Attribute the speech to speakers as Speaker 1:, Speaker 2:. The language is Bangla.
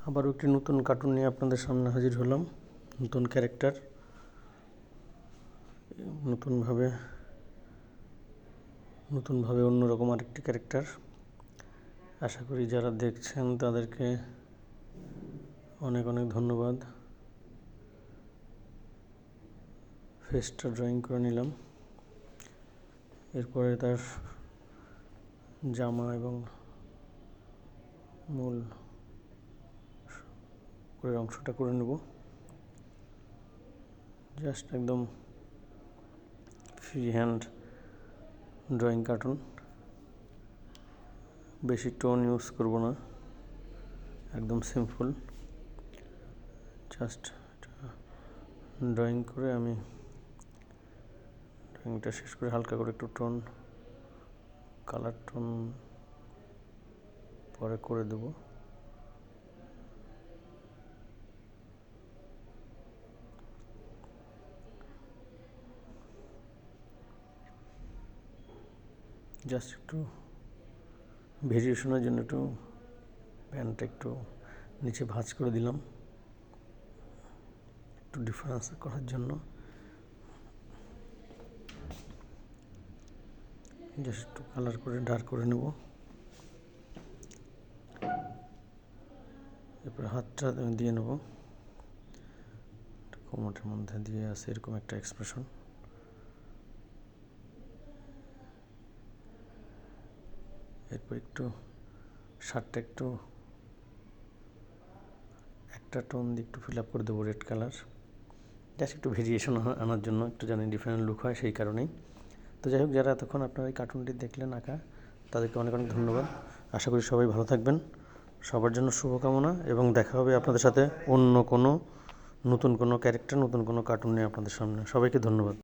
Speaker 1: আবারও একটি নতুন কার্টুন নিয়ে আপনাদের সামনে হাজির হলাম। নতুন ক্যারেক্টার, নতুনভাবে অন্যরকম আরেকটি ক্যারেক্টার। আশা করি যারা দেখছেন তাদেরকে অনেক অনেক ধন্যবাদ। ফেসটা ড্রয়িং করে নিলাম, এরপরে তার জামা এবং মূল উপরের অংশটা করে নেব। জাস্ট একদম ফ্রি হ্যান্ড ড্রয়িং কার্টুন, বেশি টোন ইউজ করব না, একদম সিম্পল। জাস্ট ড্রয়িং করে আমি ড্রয়িংটা শেষ করে হালকা করে একটু কালার টোন পরে করে দেব। জাস্ট একটু ভেরিয়েশনের জন্য একটু প্যান্টটা একটু নিচে ভাঁজ করে দিলাম, একটু ডিফারেন্স করার জন্য। জাস্ট একটু কালার করে ডার্ক করে নেব। এরপর হাতটা দিয়ে নেব, কোমরের মধ্যে দিয়ে আছে এরকম একটা এক্সপ্রেশন। এরপর একটু শার্টটা একটু একটা টোন দিয়ে একটু ফিল আপ করে দেবো, রেড কালার। জাস্ট একটু ভেরিয়েশন আনার জন্য, একটু জানি ডিফারেন্ট লুক হয় সেই কারণেই। তো যাই হোক, যারা এতক্ষণ আপনার এই কার্টুনটি দেখলেন আঁকা, তাদেরকে অনেক অনেক ধন্যবাদ। আশা করি সবাই ভালো থাকবেন, সবার জন্য শুভকামনা, এবং দেখা হবে আপনাদের সাথে অন্য কোনো নতুন কোনো ক্যারেক্টার, নতুন কোনো কার্টুন নিয়ে আপনাদের সামনে। সবাইকে ধন্যবাদ।